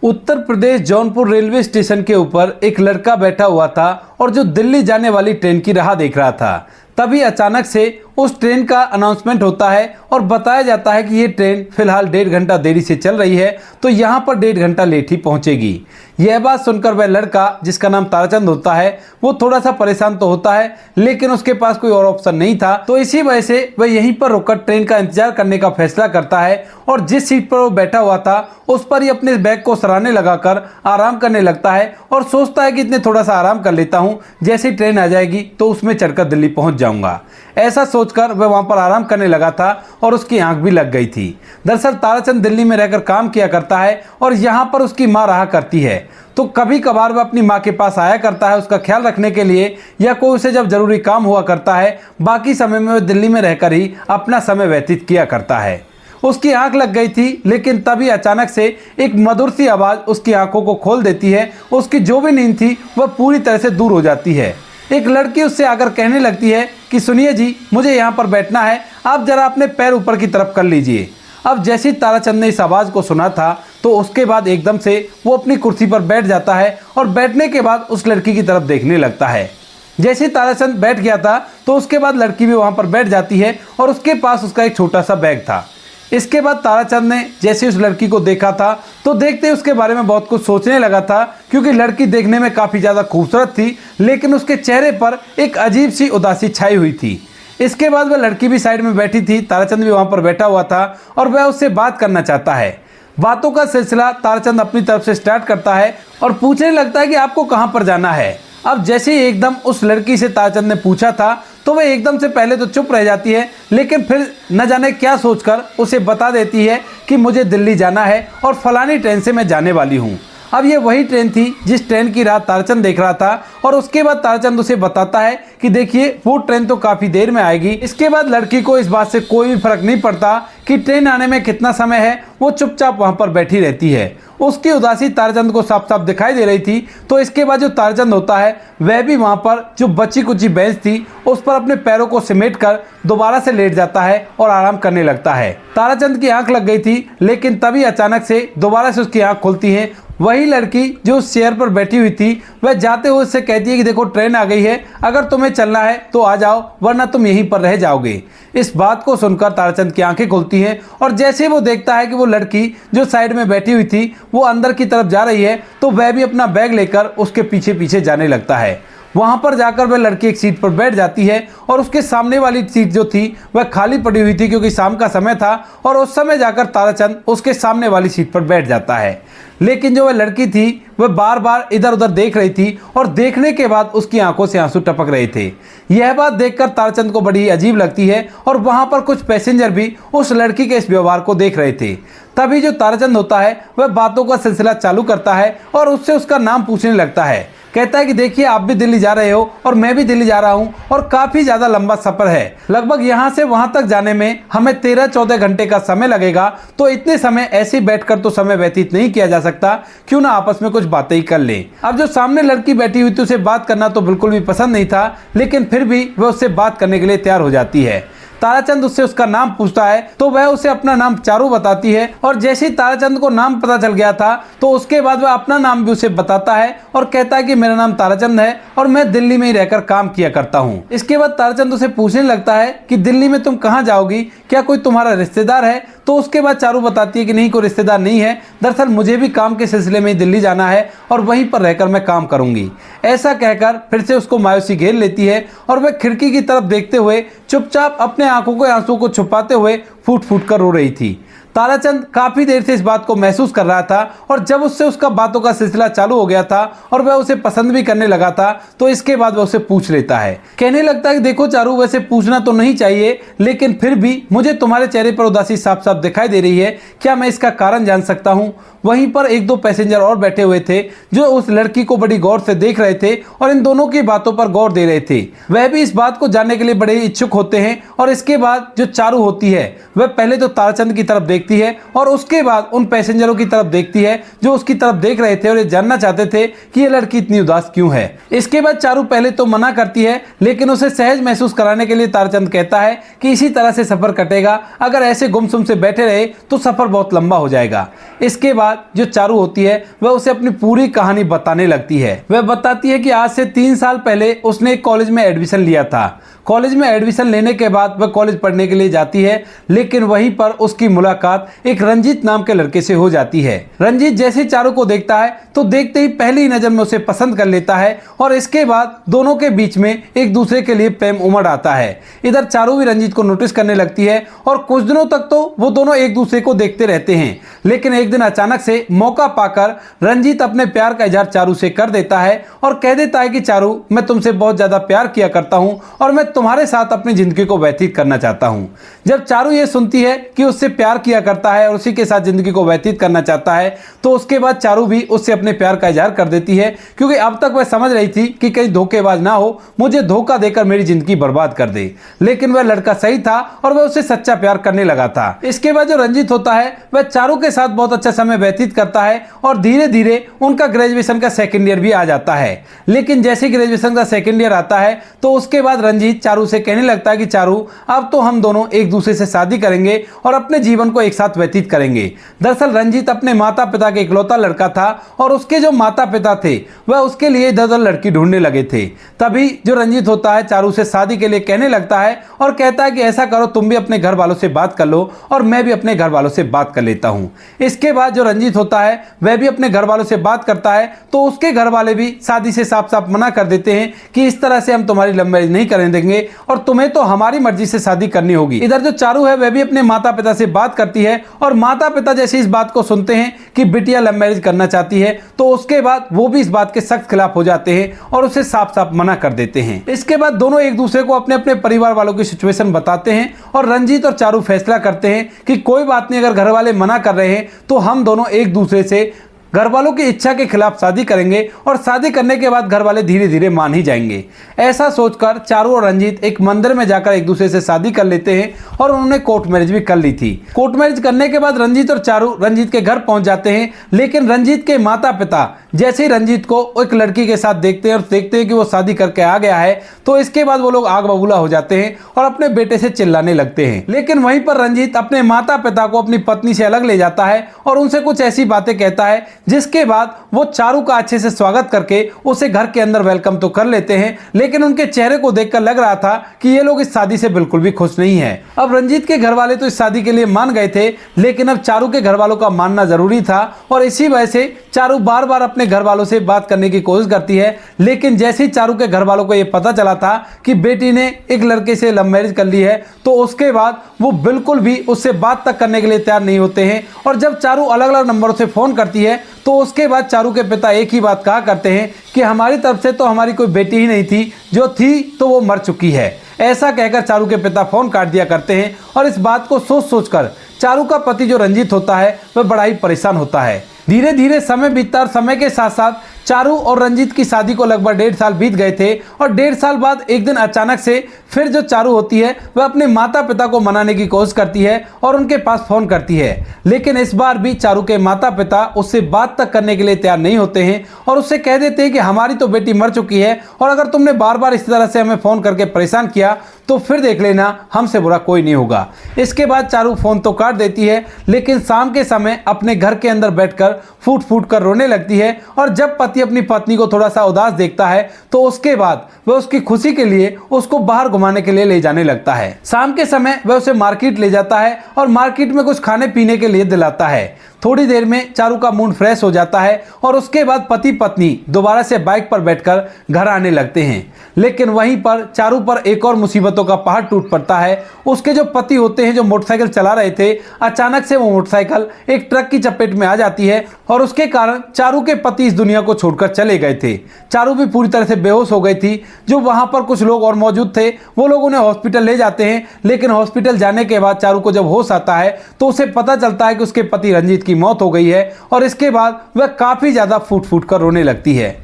Uttar Pradesh Jaunpur railway station के ऊपर एक लड़का बैठा हुआ था और जो दिल्ली जाने वाली ट्रेन की राह देख रहा था। तभी अचानक से उस ट्रेन का अनाउंसमेंट होता है और बताया जाता है कि ये ट्रेन फिलहाल 1.5 घंटा देरी से चल रही है, तो यहाँ पर 1.5 घंटा लेट ही पहुँचेगी। यह बात सुनकर वह लड़का, जिसका नाम ताराचंद होता है, वो थोड़ा सा परेशान तो होता है, लेकिन उसके पास कोई और ऑप्शन नहीं था। तो इसी वजह से वह यहीं पर रुककर ट्रेन का इंतजार करने का फैसला करता है और जिस सीट पर वो बैठा हुआ था उस पर ही अपने बैग को सराहने लगाकर आराम करने लगता है और सोचता है कि इतने थोड़ा सा आराम कर लेता हूँ, जैसे ही ट्रेन आ जाएगी तो उसमें चढ़कर दिल्ली पहुँच जाऊँगा। ऐसा सोचकर वह वहाँ पर आराम करने लगा था और उसकी आंख भी लग गई थी। दरअसल ताराचंद दिल्ली में रहकर काम किया करता है और यहाँ पर उसकी माँ रहा करती है, तो कभी कभार वह अपनी माँ के पास आया करता है उसका ख्याल रखने के लिए, या कोई उसे जब जरूरी काम हुआ करता है। बाकी समय में वह दिल्ली में रहकर ही अपना समय व्यतीत किया करता है। उसकी आंख लग गई थी, लेकिन तभी अचानक से एक मधुर सी आवाज़ उसकी आंखों को खोल देती है। उसकी जो भी नींद थी वह पूरी तरह से दूर हो जाती है। एक लड़की उससे आकर कहने लगती है कि सुनिए जी, मुझे यहाँ पर बैठना है, आप जरा अपने पैर ऊपर की तरफ कर लीजिए। अब जैसे ही ताराचंद ने इस आवाज़ को सुना था तो उसके बाद एकदम से वो अपनी कुर्सी पर बैठ जाता है और बैठने के बाद उस लड़की की तरफ देखने लगता है। जैसे ही ताराचंद बैठ गया था तो उसके बाद लड़की भी वहाँ पर बैठ जाती है और उसके पास उसका एक छोटा सा बैग था। इसके बाद ताराचंद ने जैसे उस लड़की को देखा था तो देखते उसके बारे में बहुत कुछ सोचने लगा था, क्योंकि लड़की देखने में काफ़ी ज़्यादा खूबसूरत थी, लेकिन उसके चेहरे पर एक अजीब सी उदासी छाई हुई थी। इसके बाद वह लड़की भी साइड में बैठी थी, ताराचंद भी वहाँ पर बैठा हुआ था और वह उससे बात करना चाहता है। बातों का सिलसिला ताराचंद अपनी तरफ से स्टार्ट करता है और पूछने लगता है कि आपको कहाँ पर जाना है। अब जैसे ही एकदम उस लड़की से ताराचंद ने पूछा था तो वह एकदम से पहले तो चुप रह जाती है, लेकिन फिर न जाने क्या सोचकर उसे बता देती है कि मुझे दिल्ली जाना है और फलानी ट्रेन से मैं जाने वाली हूँ। अब ये वही ट्रेन थी जिस ट्रेन की राह ताराचंद देख रहा था और उसके बाद ताराचंद उसे बताता है कि देखिए वो ट्रेन तो काफ़ी देर में आएगी। इसके बाद लड़की को इस बात से कोई भी फर्क नहीं पड़ता कि ट्रेन आने में कितना समय है, वो चुपचाप वहाँ पर बैठी रहती है। उसकी उदासी ताराचंद को साफ साफ दिखाई दे रही थी। तो इसके बाद जो ताराचंद होता है वह भी वहाँ पर जो बची कुची बेंच थी उस पर अपने पैरों को सिमेट कर दोबारा से लेट जाता है और आराम करने लगता है। ताराचंद की आंख लग गई थी, लेकिन तभी अचानक से दोबारा से उसकी आंख खुलती है। वही लड़की जो उस चेयर पर बैठी हुई थी वह जाते हुए उससे कहती है कि देखो ट्रेन आ गई है, अगर तुम्हें चलना है तो आ जाओ, वरना तुम यहीं पर रह जाओगे। इस बात को सुनकर ताराचंद की आंखें खुलती हैं और जैसे ही वो देखता है कि वो लड़की जो साइड में बैठी हुई थी वो अंदर की तरफ जा रही है, तो वह भी अपना बैग लेकर उसके पीछे पीछे जाने लगता है। वहाँ पर जाकर वह लड़की एक सीट पर बैठ जाती है और उसके सामने वाली सीट जो थी वह खाली पड़ी हुई थी, क्योंकि शाम का समय था और उस समय जाकर ताराचंद उसके सामने वाली सीट पर बैठ जाता है। लेकिन जो वह लड़की थी वह बार बार इधर उधर देख रही थी और देखने के बाद उसकी आंखों से आंसू टपक रहे थे। यह बात देखकर ताराचंद को बड़ी अजीब लगती है और वहाँ पर कुछ पैसेंजर भी उस लड़की के इस व्यवहार को देख रहे थे। तभी जो ताराचंद होता है वह बातों का सिलसिला चालू करता है और उससे उसका नाम पूछने लगता है। कहता है कि देखिए आप भी दिल्ली जा रहे हो और मैं भी दिल्ली जा रहा हूँ और काफ़ी ज़्यादा लंबा सफ़र है, लगभग यहाँ से वहाँ तक जाने में हमें 13-14 घंटे का समय लगेगा, तो इतने समय ऐसे ही बैठकर तो समय व्यतीत नहीं किया जा सकता, क्यों ना आपस में कुछ बातें ही कर लें। अब जो सामने लड़की बैठी हुई थी उसे बात करना तो बिल्कुल भी पसंद नहीं था, लेकिन फिर भी वह उससे बात करने के लिए तैयार हो जाती है। ताराचंद उससे उसका नाम पूछता है तो वह उसे अपना नाम चारू बताती है और जैसे ही ताराचंद को नाम पता चल गया था तो उसके बाद वह अपना नाम भी उसे बताता है और कहता है कि मेरा नाम ताराचंद है और मैं दिल्ली में ही रहकर काम किया करता हूँ। इसके बाद ताराचंद उसे पूछने लगता है कि दिल्ली में तुम कहाँ जाओगी, क्या कोई तुम्हारा रिश्तेदार है? तो उसके बाद चारू बताती है कि नहीं, कोई रिश्तेदार नहीं है, दरअसल मुझे भी काम के सिलसिले में दिल्ली जाना है और वहीं पर रहकर मैं काम करूंगी। ऐसा कहकर फिर से उसको मायूसी घेर लेती है और वह खिड़की की तरफ देखते हुए चुपचाप अपने आंखों के आंसू को छुपाते हुए फूट फूट कर रो रही थी। ताराचंद काफ़ी देर से इस बात को महसूस कर रहा था और जब उससे उसका बातों का सिलसिला चालू हो गया था और वह उसे पसंद भी करने लगा था, तो इसके बाद वह उसे पूछ लेता है। कहने लगता है कि देखो चारू, वैसे पूछना तो नहीं चाहिए, लेकिन फिर भी मुझे तुम्हारे चेहरे पर उदासी साफ साफ दिखाई दे रही है, क्या मैं इसका कारण जान सकता हूँ? वहीं पर एक दो पैसेंजर और बैठे हुए थे जो उस लड़की को बड़ी गौर से देख रहे थे और इन दोनों की बातों पर गौर दे रहे थे। वह भी इस बात को जानने के लिए बड़े इच्छुक होते हैं और इसके बाद जो चारू होती है वह पहले तो ताराचंद की तरफ देखती है और उसके बाद उन पैसेंजरों की तरफ देखती है जो उसकी तरफ देख रहे थे और ये जानना चाहते थे कि ये लड़की इतनी उदास क्यों है। इसके बाद चारू पहले तो मना करती है, लेकिन उसे सहज महसूस कराने के लिए ताराचंद कहता है कि इसी तरह से सफर कटेगा, अगर ऐसे गुमसुम से बैठे रहे तो सफर बहुत लंबा हो जाएगा। इसके बाद बाद जो चारू होती है वह उसे अपनी पूरी कहानी बताने लगती है। वह बताती है कि आज से 3 साल पहले उसने एक कॉलेज में एडमिशन लिया था। कॉलेज में एडमिशन लेने के बाद वह कॉलेज पढ़ने के लिए जाती है, लेकिन वहीं पर उसकी मुलाकात एक रंजीत नाम के लड़के से हो जाती है। रंजीत जैसे चारू को देखता है तो देखते ही पहली नजर में उसे पसंद कर लेता है और इसके बाद दोनों के बीच में एक दूसरे के लिए प्रेम उमड़ आता है। इधर चारू भी रंजीत को नोटिस करने लगती है और कुछ दिनों तक तो वो दोनों एक दूसरे को देखते रहते हैं, लेकिन एक दिन अचानक से मौका पाकर रंजीत अपने प्यार का इजहार चारू से कर देता है और कह देता है कि चारू, मैं तुमसे बहुत ज्यादा प्यार किया करता हूं और मैं तुम्हारे साथ अपनी जिंदगी को व्यतीत करना चाहता हूं। जब चारू ये सुनती है कि उससे प्यार किया करता है और उसी के साथ जिंदगी को व्यतीत करना चाहता है, तो उसके बाद चारू भी उससे अपने प्यार का इजहार कर देती है, क्योंकि अब तक वह समझ रही थी कि कहीं धोखेबाज ना हो, मुझे धोखा देकर मेरी जिंदगी बर्बाद कर दे। लेकिन वह लड़का सही था और वह उससे सच्चा प्यार करने लगा था। इसके बाद जो रंजीत होता है वह चारू के साथ बहुत अच्छा समय व्यतीत करता है और धीरे धीरे उनका ग्रेजुएशन का सेकेंड ईयर भी आ जाता है। लेकिन जैसे ग्रेजुएशन का सेकेंड ईयर आता है तो उसके बाद रंजीत चारू से कहने लगता है कि चारू, अब तो हम दोनों एक दूसरे से शादी करेंगे और अपने जीवन को एक साथ व्यतीत करेंगे। दरअसल रंजीत अपने माता पिता के इकलौता लड़का था और उसके जो माता पिता थे वह उसके लिए इधर-उधर लड़की ढूंढने लगे थे। तभी जो रंजीत होता है चारू से शादी के लिए कहने लगता है और कहता है कि ऐसा करो, तुम भी अपने घर वालों से बात कर लो और मैं भी अपने घर वालों से बात कर लेता हूं। इसके बाद जो रंजीत होता है वह भी अपने घर वालों से बात करता है, तो उसके घर वाले भी शादी से साफ साफ मना कर देते हैं कि इस तरह से हम तुम्हारी लव मैरिज नहीं करने देंगे और तुम्हें तो हमारी मर्जी से शादी करनी होगी। इधर जो चारू है वह भी अपने माता पिता से बात करती है और माता पिता जैसे इस बात को सुनते हैं कि बिटिया लव मैरिज करना चाहती है, तो उसके बाद वो भी इस बात के सख्त खिलाफ हो जाते हैं और उसे साफ साफ मना कर देते हैं। इसके बाद दोनों एक दूसरे को अपने अपने परिवार वालों की सिचुएशन बताते हैं और रंजीत और चारू फैसला करते हैं कि कोई बात नहीं, अगर घर वाले मना कर रहे हैं तो हम दोनों एक दूसरे से घर वालों की इच्छा के खिलाफ शादी करेंगे और शादी करने के बाद घर वाले धीरे धीरे मान ही जाएंगे। ऐसा सोचकर चारू और रंजीत एक मंदिर में जाकर एक दूसरे से शादी कर लेते हैं और उन्होंने कोर्ट मैरिज भी कर ली थी। कोर्ट मैरिज करने के बाद रंजीत और चारू रंजीत के घर पहुंच जाते हैं, लेकिन रंजीत के माता पिता जैसे ही रंजीत को एक लड़की के साथ देखते हैं और देखते हैं कि वो शादी करके आ गया है, तो इसके बाद वो लोग आग बबूला हो जाते हैं और अपने बेटे से चिल्लाने लगते हैं। लेकिन वहीं पर रंजीत अपने माता पिता को अपनी पत्नी से अलग ले जाता है और उनसे कुछ ऐसी बातें कहता है, जिसके बाद वो चारू का अच्छे से स्वागत करके उसे घर के अंदर वेलकम तो कर लेते हैं, लेकिन उनके चेहरे को देखकर लग रहा था कि ये लोग इस शादी से बिल्कुल भी खुश नहीं है। अब रंजीत के घर वाले तो इस शादी के लिए मान गए थे, लेकिन अब चारू के घर वालों का मानना जरूरी था और इसी वजह से चारू बार बार अपने घर वालों से बात करने की कोशिश करती है। लेकिन जैसे ही चारू के घर वालों को यह पता चला था कि बेटी ने एक लड़के से लव मैरिज कर ली है, तो उसके बाद वो बिल्कुल भी उससे बात तक करने के लिए तैयार नहीं होते हैं। और जब चारू अलग अलग नंबरों से फोन करती है तो उसके बाद चारू के पिता एक ही बात कहा करते हैं कि हमारी तरफ से तो हमारी कोई बेटी ही नहीं थी, जो थी तो वो मर चुकी है। ऐसा कहकर चारू के पिता फोन काट दिया करते हैं और इस बात को सोच सोचकर चारू का पति जो रंजीत होता है वह बड़ा ही परेशान होता है। धीरे धीरे समय बीतता और समय के साथ साथ चारू और रंजीत की शादी को लगभग 1.5 साल बीत गए थे और 1.5 साल बाद एक दिन अचानक से फिर जो चारू होती है वह अपने माता पिता को मनाने की कोशिश करती है और उनके पास फोन करती है। लेकिन इस बार भी चारू के माता पिता उससे बात तक करने के लिए तैयार नहीं होते हैं और उससे कह देते हैं कि हमारी तो बेटी मर चुकी है और अगर तुमने बार बार इस तरह से हमें फोन करके परेशान किया तो फिर देख लेना, हमसे बुरा कोई नहीं होगा। इसके बाद चारू फोन तो काट देती है, लेकिन शाम के समय अपने घर के अंदर बैठकर फूट फूट कर रोने लगती है और जब पति अपनी पत्नी को थोड़ा सा उदास देखता है तो उसके बाद वह उसकी खुशी के लिए उसको बाहर घुमाने के लिए ले जाने लगता है। शाम के समय वह उसे मार्केट ले जाता है और मार्केट में कुछ खाने पीने के लिए दिलाता है। थोड़ी देर में चारू का मूड फ्रेश हो जाता है और उसके बाद पति पत्नी दोबारा से बाइक पर बैठकर घर आने लगते हैं। लेकिन वहीं पर चारू पर एक और मुसीबतों का पहाड़ टूट पड़ता है। उसके जो पति होते हैं जो मोटरसाइकिल चला रहे थे, अचानक से वो मोटरसाइकिल एक ट्रक की चपेट में आ जाती है और उसके कारण चारू के पति इस दुनिया को छोड़कर चले गए थे। चारू भी पूरी तरह से बेहोश हो गई थी। जो वहां पर कुछ लोग और मौजूद थे वो लोग उन्हें हॉस्पिटल ले जाते हैं, लेकिन हॉस्पिटल जाने के बाद चारू को जब होश आता है तो उसे पता चलता है कि उसके पति रंजीत की मौत हो गई है और इसके बाद वह काफी ज्यादा फूट फूट कर रोने लगती है।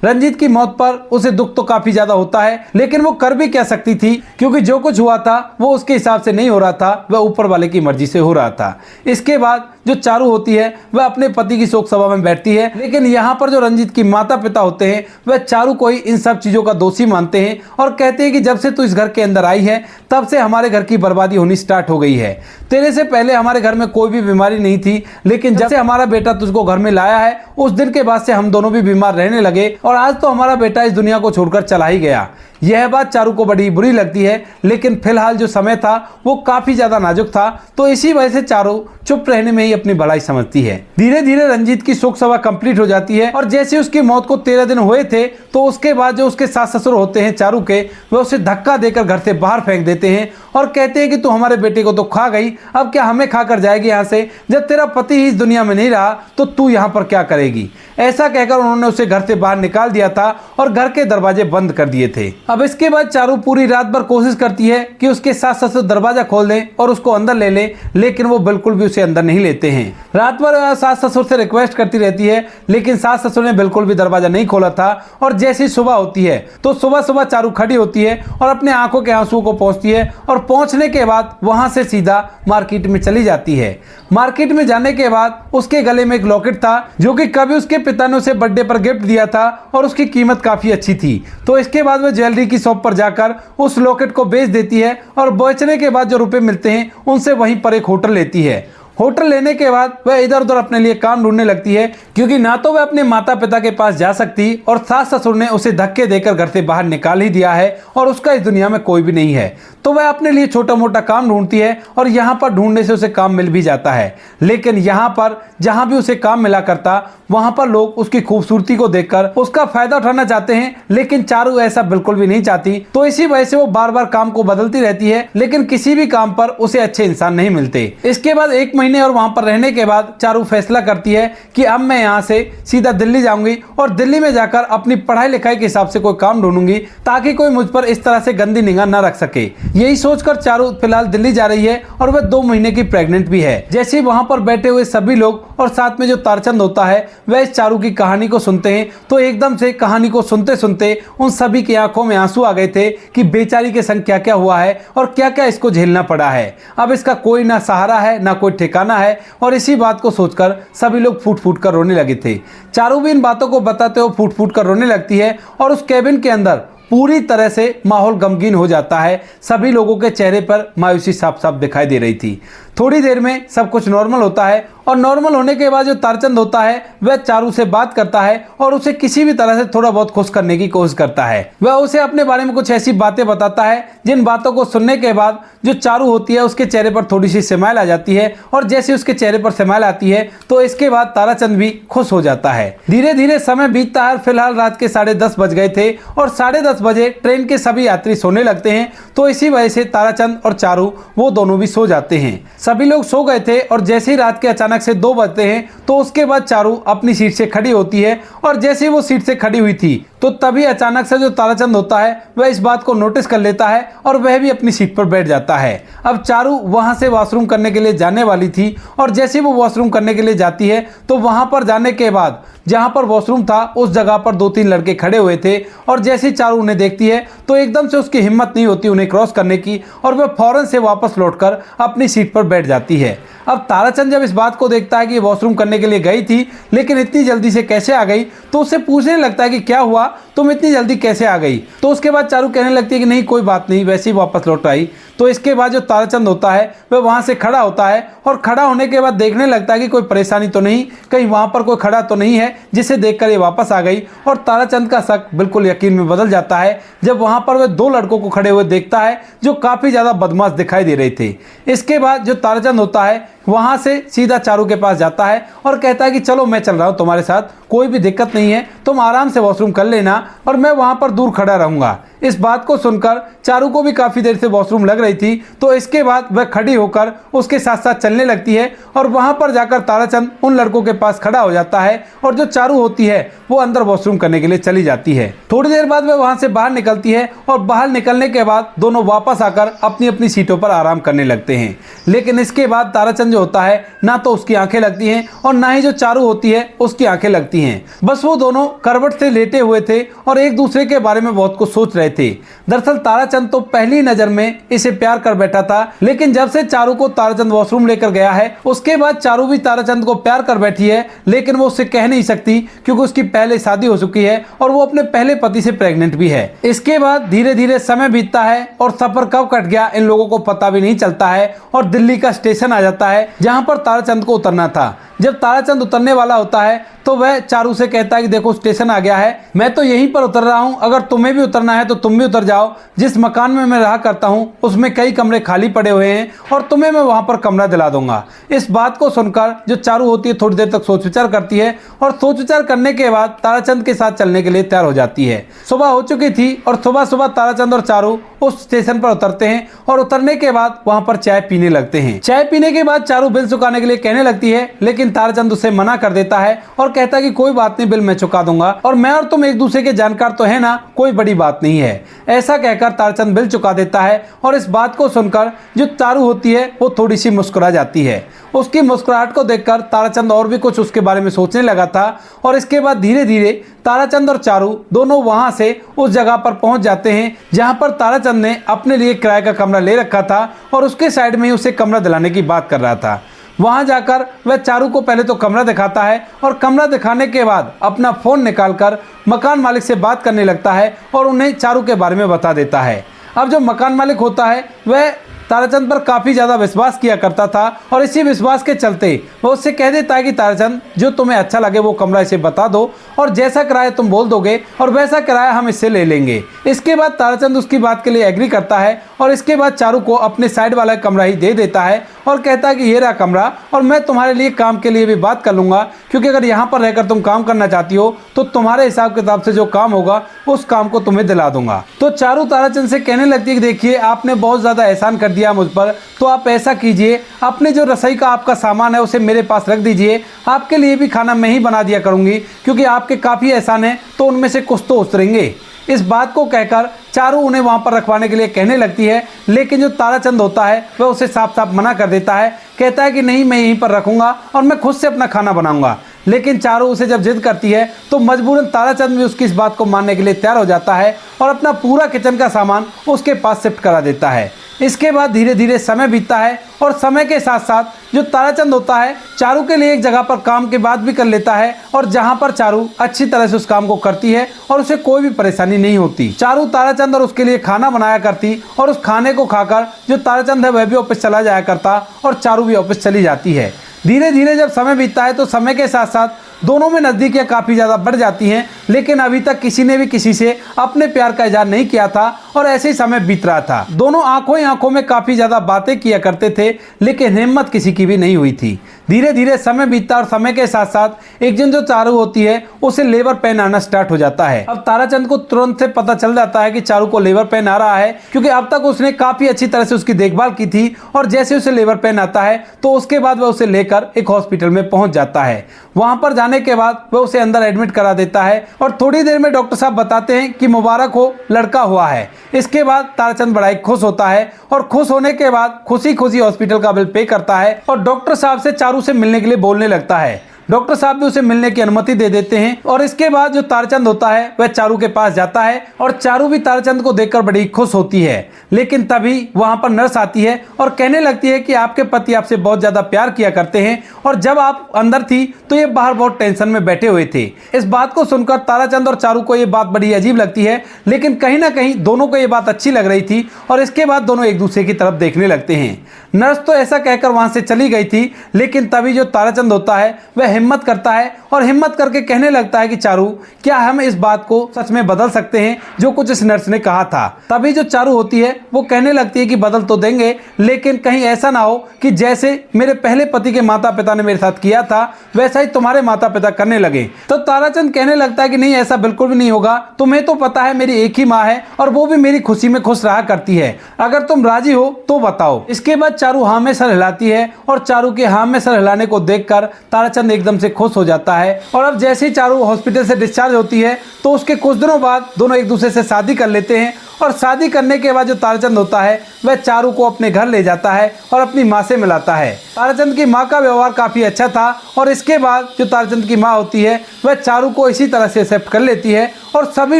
रंजीत की मौत पर उसे दुख तो काफी ज्यादा होता है, लेकिन वो कर भी क्या सकती थी, क्योंकि जो कुछ हुआ था वो उसके हिसाब से नहीं हो रहा था, वह ऊपर वाले की मर्जी से हो रहा था। इसके बाद जो चारू होती है वह अपने पति की शोक सभा में बैठती है, लेकिन यहाँ पर जो रंजीत की माता पिता होते हैं वह चारू को ही इन सब चीजों का दोषी मानते हैं और कहते हैं कि जब से तू इस घर के अंदर आई है तब से हमारे घर की बर्बादी होनी स्टार्ट हो गई है। तेरे से पहले हमारे घर में कोई भी बीमारी नहीं थी, लेकिन जब से हमारा बेटा तुझको घर में लाया है उस दिन के बाद से हम दोनों भी बीमार रहने लगे और आज तो हमारा बेटा इस दुनिया को छोड़कर चला ही गया। यह बात चारू को बड़ी बुरी लगती है, लेकिन फिलहाल जो समय था वो काफी ज्यादा नाजुक था, तो इसी वजह से चारू चुप रहने में ही अपनी भलाई समझती है। धीरे धीरे रंजीत की शोक सभा कंप्लीट हो जाती है और जैसे उसकी मौत को 13 दिन हुए थे तो उसके बाद जो उसके सास ससुर होते हैं चारू के, वे उसे धक्का देकर घर से बाहर फेंक देते हैं और कहते हैं कि तू हमारे बेटे को तो खा गई, अब क्या हमें खाकर जाएगी यहाँ से? जब तेरा पति ही इस दुनिया में नहीं रहा तो तू यहाँ पर क्या करेगी? ऐसा कहकर उन्होंने उसे घर से बाहर निकाल दिया था और घर के दरवाजे बंद कर दिए थे। अब इसके बाद चारू पूरी रात भर कोशिश करती है कि उसके सास ससुर दरवाजा खोल दें और उसको अंदर ले लें, लेकिन वो बिल्कुल भी उसे अंदर नहीं लेते हैं। रात भर सास ससुर से रिक्वेस्ट करती रहती है, लेकिन सास ससुर ने बिल्कुल भी दरवाजा नहीं खोला था। और जैसी सुबह होती है तो सुबह सुबह चारू खड़ी होती है और अपने आंखों के आंसुओं को पोंछती है और पहुंचने के बाद वहां से सीधा मार्केट में चली जाती है। मार्केट में जाने के बाद उसके गले में एक लॉकेट था जो कि कभी उसके पिता ने उसे बर्थडे पर गिफ्ट दिया था और उसकी कीमत काफी अच्छी थी। तो इसके बाद वह ज्वेलरी की शॉप पर जाकर उस लॉकेट को बेच देती है और बेचने के बाद जो रुपए मिलते हैं उनसे वहीं पर एक होटल लेती है। होटल लेने के बाद वह इधर उधर अपने लिए काम ढूंढने लगती है, क्योंकि ना तो वह अपने माता पिता के पास जा सकती और सास ससुर ने उसे धक्के देकर घर से बाहर निकाल ही दिया है और उसका इस दुनिया में कोई भी नहीं है। तो वह अपने लिए छोटा मोटा काम ढूंढती है और यहाँ पर ढूंढने से उसे काम मिल भी जाता है। लेकिन यहाँ पर जहाँ भी उसे काम मिला करता वहां पर लोग उसकी खूबसूरती को देखकर उसका फायदा उठाना चाहते हैं, लेकिन चारू ऐसा बिल्कुल भी नहीं चाहती। तो इसी वजह से वो बार बार काम को बदलती रहती है, लेकिन किसी भी काम पर उसे अच्छे इंसान नहीं मिलते। इसके बाद 1 महीने और वहां पर रहने के बाद चारू फैसला करती है कि अब मैं यहाँ से सीधा दिल्ली जाऊंगी और दिल्ली में जाकर अपनी पढ़ाई लिखाई के हिसाब से कोई काम ढूंढूंगी ताकि कोई मुझ पर इस तरह से गंदी निगाह न रख सके। यही सोचकर चारू फिलहाल दिल्ली जा रही है और वह 2 महीने की प्रेग्नेंट भी है। जैसे ही वहां पर बैठे हुए सभी लोग और साथ में जो तारचंद होता है वह इस चारू की कहानी को सुनते हैं, तो एकदम से कहानी को सुनते सुनते उन सभी की आंखों में आंसू आ गए थे कि बेचारी के संग क्या क्या हुआ है और क्या क्या इसको झेलना पड़ा है। अब इसका कोई ना सहारा है ना कोई ठिकाना है और इसी बात को सोचकर सभी लोग फूट फूट कर रोने लगे थे। चारू भी इन बातों को बताते हुए फूट फूट कर रोने लगती है और उस केबिन के अंदर पूरी तरह से माहौल गमगीन हो जाता है। सभी लोगों के चेहरे पर मायूसी साफ साफ दिखाई दे रही थी। थोड़ी देर में सब कुछ नॉर्मल होता है और नॉर्मल होने के बाद जो तारचंद होता है वह चारू से बात करता है और उसे किसी भी तरह से थोड़ा बहुत खुश करने की कोशिश करता है। वह उसे अपने बारे में कुछ ऐसी बातें बताता है जिन बातों को सुनने के बाद जो चारू होती है उसके चेहरे पर थोड़ी सी स्माइल आ जाती है और जैसे उसके चेहरे पर स्माइल आती है तो इसके बाद ताराचंद भी खुश हो जाता है। धीरे धीरे समय बीतता है। फिलहाल रात के 10:30 बज गए थे और 10:30 बजे ट्रेन के सभी यात्री सोने लगते हैं, तो इसी वजह से ताराचंद और चारू वो दोनों भी सो जाते हैं। सभी लोग सो गए थे और जैसे ही रात के अचानक से 2 बजते हैं तो उसके बाद चारू अपनी सीट से खड़ी होती है और जैसे ही वो सीट से खड़ी हुई थी तो तभी अचानक से जो ताराचंद होता है वह इस बात को नोटिस कर लेता है और वह भी अपनी सीट पर बैठ जाता है। अब चारू वहां से वॉशरूम करने के लिए जाने वाली थी और जैसे ही वो वॉशरूम करने के लिए जाती है तो वहां पर जाने के बाद जहां पर वॉशरूम था उस जगह पर 2-3 लड़के खड़े हुए थे और जैसे ही चारू उन्हें देखती है तो एकदम से उसकी हिम्मत नहीं होती उन्हें क्रॉस करने की और वह फौरन से वापस लौटकर अपनी सीट पर बैठ जाती है। अब ताराचंद जब इस बात को देखता है कि वॉशरूम करने के लिए गई थी लेकिन इतनी जल्दी से कैसे आ गई, तो उससे पूछने लगता है कि क्या हुआ, तुम इतनी जल्दी कैसे आ गई। तो उसके बाद चारू कहने लगती है कि नहीं कोई बात नहीं, वैसे ही वापस लौट आई। तो इसके बाद जो ताराचंद होता है वह वहां से खड़ा होता है और खड़ा होने के बाद देखने लगता है कि कोई परेशानी तो नहीं, कहीं वहां पर कोई खड़ा तो नहीं है जिसे देखकर ये वापस आ गई। और ताराचंद का शक बिल्कुल यकीन में बदल जाता है जब वहां पर वह 2 लड़कों को खड़े हुए देखता है जो काफी ज्यादा बदमाश दिखाई दे रहे थे। इसके बाद जो ताराचंद होता है वहां से सीधा चारू के पास जाता है और कहता है कि चलो मैं चल रहा हूं तुम्हारे साथ, कोई भी दिक्कत नहीं है, तुम आराम से वॉशरूम कर लेना और मैं वहां पर दूर खड़ा रहूंगा। इस बात को सुनकर चारू को भी काफी देर से वॉशरूम लग रही थी, तो इसके बाद वह खड़ी होकर उसके साथ साथ चलने लगती है और वहां पर जाकर ताराचंद उन लड़कों के पास खड़ा हो जाता है और जो चारू होती है वो अंदर वॉशरूम करने के लिए चली जाती है। थोड़ी देर बाद वह वहां से बाहर निकलती है और बाहर निकलने के बाद दोनों वापस आकर अपनी अपनी सीटों पर आराम करने लगते हैं। लेकिन इसके बाद ताराचंद जो होता है ना तो उसकी आंखें लगती हैं और ना ही जो चारू होती है उसकी आंखें लगती हैं। बस वो दोनों करवट से लेटे हुए थे और एक दूसरे के बारे में बहुत कुछ सोच रहे थे। दरअसल ताराचंद तो पहली नजर में इसे प्यार कर बैठा था, लेकिन जब से चारू को ताराचंद वॉशरूम लेकर गया है उसके बाद चारू भी ताराचंद को प्यार कर बैठी है, लेकिन वो उससे कह नहीं सकती क्योंकि उसकी पहले शादी हो चुकी है और वो अपने पहले पति से प्रेग्नेंट भी है। इसके बाद धीरे धीरे समय बीतता है और सफर कब कट गया इन लोगों को पता भी नहीं चलता है और दिल्ली का स्टेशन आ जाता है जहां पर ताराचंद को उतरना था। जब ताराचंद उतरने वाला होता है तो वह चारू से कहता है कि देखो स्टेशन आ गया है, मैं तो यहीं पर उतर रहा हूं, अगर तुम्हें भी उतरना है तो तुम भी उतर जाओ। जिस मकान में मैं रहा करता हूं उसमें कई कमरे खाली पड़े हुए हैं और तुम्हें मैं वहां पर कमरा दिला दूंगा। इस बात को सुनकर जो चारू होती है थोड़ी देर तक सोच विचार करती है और सोच विचार करने के बाद ताराचंद के साथ चलने के लिए तैयार हो जाती है। सुबह हो चुकी थी और सुबह सुबह ताराचंद और चारू उस स्टेशन पर उतरते हैं और उतरने के बाद वहां पर चाय पीने लगते हैं। चाय पीने के बाद चारू बिल चुकाने के लिए कहने लगती है, लेकिन ताराचंद उसे मना कर देता है और कहता है कि कोई बात नहीं, बिल मैं चुका दूंगा और मैं और तुम एक दूसरे के जानकार तो है ना, कोई बड़ी बात नहीं है। ऐसा कहकर ताराचंद बिल चुका देता है और इस बात को सुनकर जो चारू होती है वो थोड़ी सी मुस्कुरा जाती है। उसकी मुस्कुराहट को देखकर ताराचंद और भी कुछ उसके बारे में सोचने लगा था और इसके बाद धीरे धीरे ताराचंद और चारू दोनों वहां से उस जगह पर पहुंच जाते हैं जहां पर ताराचंद ने अपने लिए किराए का कमरा ले रखा था और उसके साइड में ही उसे कमरा दिलाने की बात कर रहा था। वहां जाकर वह चारू को पहले तो कमरा दिखाता है और कमरा दिखाने के बाद अपना फोन निकालकर मकान मालिक से बात करने लगता है और उन्हें चारू के बारे में बता देता है। अब जो मकान मालिक होता है वह ताराचंद पर काफ़ी ज़्यादा विश्वास किया करता था और इसी विश्वास के चलते वो उससे कह देता है कि ताराचंद जो तुम्हें अच्छा लगे वो कमरा इसे बता दो और जैसा किराया तुम बोल दोगे और वैसा किराया हम इससे ले लेंगे। इसके बाद ताराचंद उसकी बात के लिए एग्री करता है और इसके बाद चारू को अपने साइड वाला कमरा ही दे देता है और कहता है कि ये रहा कमरा और मैं तुम्हारे लिए काम के लिए भी बात कर लूँगा, क्योंकि अगर यहाँ पर रहकर तुम काम करना चाहती हो तो तुम्हारे हिसाब किताब से जो काम होगा उस काम को तुम्हें दिला दूंगा। तो चारू ताराचंद से कहने लगती है कि देखिए आपने बहुत ज़्यादा एहसान कर दिया मुझ पर, तो आप ऐसा कीजिए अपने जो रसोई का आपका सामान है उसे मेरे पास रख दीजिए, आपके लिए भी खाना मैं ही बना दिया करूँगी क्योंकि आपके काफ़ी एहसान है तो उनमें से कुछ तो उतरेंगे। इस बात को कहकर चारू उन्हें वहां पर रखवाने के लिए कहने लगती है, लेकिन जो ताराचंद होता है वह उसे साफ साफ मना कर देता है। कहता है कि नहीं, मैं यहीं पर रखूंगा और मैं खुद से अपना खाना बनाऊंगा। लेकिन चारू उसे जब जिद करती है तो मजबूरन ताराचंद भी उसकी इस बात को मानने के लिए तैयार हो जाता है और अपना पूरा किचन का सामान उसके पास शिफ्ट करा देता है। इसके बाद धीरे धीरे समय बीतता है और समय के साथ साथ जो ताराचंद होता है चारू के लिए एक जगह पर काम की बात भी कर लेता है और जहां पर चारू अच्छी तरह से उस काम को करती है और उसे कोई भी परेशानी नहीं होती। चारू ताराचंद और उसके लिए खाना बनाया करती और उस खाने को खाकर जो ताराचंद है वह भी ऑफिस चला जाया करता और चारू भी ऑफिस चली जाती है। धीरे धीरे जब समय बीतता है तो समय के साथ साथ दोनों में नज़दीकियाँ काफ़ी ज़्यादा बढ़ जाती हैं, लेकिन अभी तक किसी ने भी किसी से अपने प्यार का इजहार नहीं किया था और ऐसे ही समय बीत रहा था। दोनों आंखों ही आंखों में काफ़ी ज़्यादा बातें किया करते थे, लेकिन हिम्मत किसी की भी नहीं हुई थी। धीरे धीरे समय बीतता और समय के साथ साथ एक दिन जो चारू होती है उसे लेबर पेन आना स्टार्ट हो जाता है। अब ताराचंद को तुरंत से पता चल जाता है कि चारू को लेबर पेन आ रहा है, क्योंकि अब तक उसने काफ़ी अच्छी तरह से उसकी देखभाल की थी और जैसे उसे लेबर पेन आता है तो उसके बाद वह उसे लेकर एक हॉस्पिटल में पहुंच जाता है। वहां पर जाने के बाद वह उसे अंदर एडमिट करा देता है और थोड़ी देर में डॉक्टर साहब बताते हैं कि मुबारक हो, लड़का हुआ है। इसके बाद ताराचंद बड़ा ही खुश होता है और खुश होने के बाद खुशी खुशी हॉस्पिटल का बिल पे करता है और डॉक्टर साहब से चारू से मिलने के लिए बोलने लगता है। डॉक्टर साहब भी उसे मिलने की अनुमति दे देते हैं और इसके बाद जो ताराचंद होता है वह चारू के पास जाता है और चारू भी ताराचंद को देखकर बड़ी खुश होती है। लेकिन तभी वहां पर नर्स आती है और कहने लगती है कि आपके पति आपसे बहुत ज्यादा प्यार किया करते हैं और जब आप अंदर थी तो ये बाहर बहुत टेंशन में बैठे हुए थे। इस बात को सुनकर ताराचंद और चारू को ये बात बड़ी अजीब लगती है, लेकिन कहीं ना कहीं दोनों को ये बात अच्छी लग रही थी और इसके बाद दोनों एक दूसरे की तरफ देखने लगते हैं। नर्स तो ऐसा कहकर वहां से चली गई थी, लेकिन तभी जो ताराचंद होता है वह हिम्मत करता है और हिम्मत करके कहने लगता है कि चारू, क्या हम इस बात को सच में बदल सकते हैं जो कुछ इस नर्स ने कहा था। तभी जो चारू होती है वो कहने लगती है कि बदल तो देंगे, लेकिन कहीं ऐसा ना हो कि जैसे मेरे पहले पति के माता पिता ने मेरे साथ किया था वैसा ही तुम्हारे माता पिता करने लगे। तो ताराचंद कहने लगता है कि नहीं, ऐसा बिल्कुल भी नहीं होगा, तुम्हें तो पता है मेरी एक ही माँ है और वो भी मेरी खुशी में खुश रहा करती है, अगर तुम राजी हो तो बताओ। इसके बाद चारू हाँ में सर हिलाती है और चारू के हाँ में सर हिलाने को देखकर ताराचंद एकदम से खुश हो जाता है। और अब जैसे ही चारू हॉस्पिटल से डिस्चार्ज होती है तो उसके कुछ दिनों बाद दोनों एक दूसरे से शादी कर लेते हैं और शादी करने के बाद जो ताराचंद होता है वह चारू को अपने घर ले जाता है और अपनी माँ से मिलाता है। ताराचंद की माँ का व्यवहार काफ़ी अच्छा था और इसके बाद जो ताराचंद की माँ होती है वह चारू को इसी तरह से एक्सेप्ट कर लेती है और सभी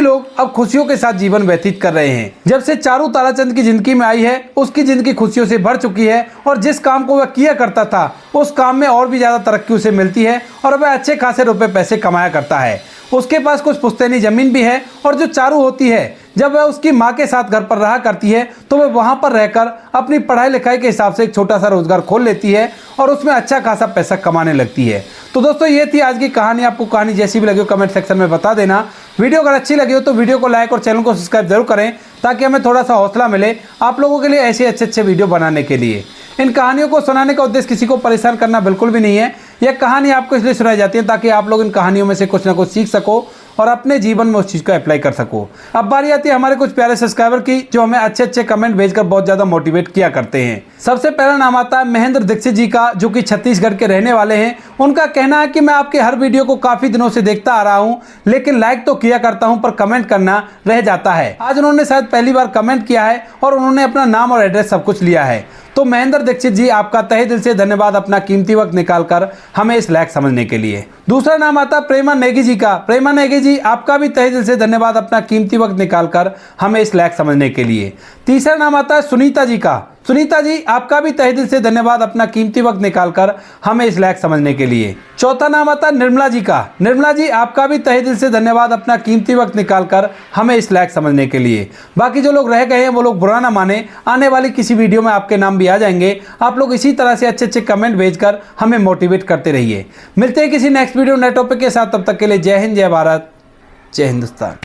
लोग अब खुशियों के साथ जीवन व्यतीत कर रहे हैं। जब से चारू ताराचंद की जिंदगी में आई है उसकी जिंदगी खुशियों से भर चुकी है और जिस काम को वह किया करता था उस काम में और भी ज़्यादा तरक्की उसे मिलती है और वह अच्छे खासे रुपए पैसे कमाया करता है। उसके पास कुछ पुश्तैनी ज़मीन भी है और जो चारू होती है जब वह उसकी माँ के साथ घर पर रहा करती है तो वह वहाँ पर रहकर अपनी पढ़ाई लिखाई के हिसाब से एक छोटा सा रोजगार खोल लेती है और उसमें अच्छा खासा पैसा कमाने लगती है। तो दोस्तों ये थी आज की कहानी। आपको कहानी जैसी भी लगी हो कमेंट सेक्शन में बता देना। वीडियो अगर अच्छी लगी हो तो वीडियो को लाइक और चैनल को सब्सक्राइब जरूर करें ताकि हमें थोड़ा सा हौसला मिले आप लोगों के लिए ऐसे अच्छे वीडियो बनाने के लिए। इन कहानियों को सुनाने का उद्देश्य किसी को परेशान करना बिल्कुल भी नहीं है। यह कहानी आपको इसलिए सुनाई जाती है ताकि आप लोग इन कहानियों में से कुछ ना कुछ सीख सको और अपने जीवन में उस चीज़ को अप्लाई कर सको। अब बारी आती है हमारे कुछ प्यारे सब्सक्राइबर की जो हमें अच्छे कमेंट भेजकर बहुत ज़्यादा मोटिवेट किया करते हैं। सबसे पहला नाम आता है महेंद्र दीक्षित जी का जो कि छत्तीसगढ़ के रहने वाले हैं। उनका कहना है कि मैं आपके हर वीडियो को काफ़ी दिनों से देखता आ रहा हूं लेकिन लाइक तो किया करता हूं पर कमेंट करना रह जाता है। आज उन्होंने शायद पहली बार कमेंट किया है और उन्होंने अपना नाम और एड्रेस सब कुछ लिया है। तो महेंद्र दीक्षित जी आपका तहे दिल से धन्यवाद अपना कीमती वक्त निकालकर हमें इस लायक समझने के लिए। दूसरा नाम आता है प्रेमा नेगी जी का। प्रेमा नेगी जी आपका भी तहे दिल से धन्यवाद अपना कीमती वक्त निकालकर हमें इस लायक समझने के लिए। तीसरा नाम आता है सुनीता जी का। सुनीता जी आपका भी तहे दिल से धन्यवाद अपना कीमती वक्त निकालकर हमें इस लायक समझने के लिए। चौथा नाम आता है निर्मला जी का। निर्मला जी आपका भी तहे दिल से धन्यवाद अपना कीमती वक्त निकालकर हमें इस लायक समझने के लिए। बाकी जो लोग रह गए हैं वो लोग बुरा ना माने, आने वाली किसी वीडियो में आपके नाम भी आ जाएंगे। आप लोग इसी तरह से अच्छे कमेंट भेजकर हमें मोटिवेट करते रहिए। मिलते हैं किसी नेक्स्ट वीडियो नए टॉपिक के साथ, तब तक के लिए जय हिंद, जय भारत, जय हिंदुस्तान।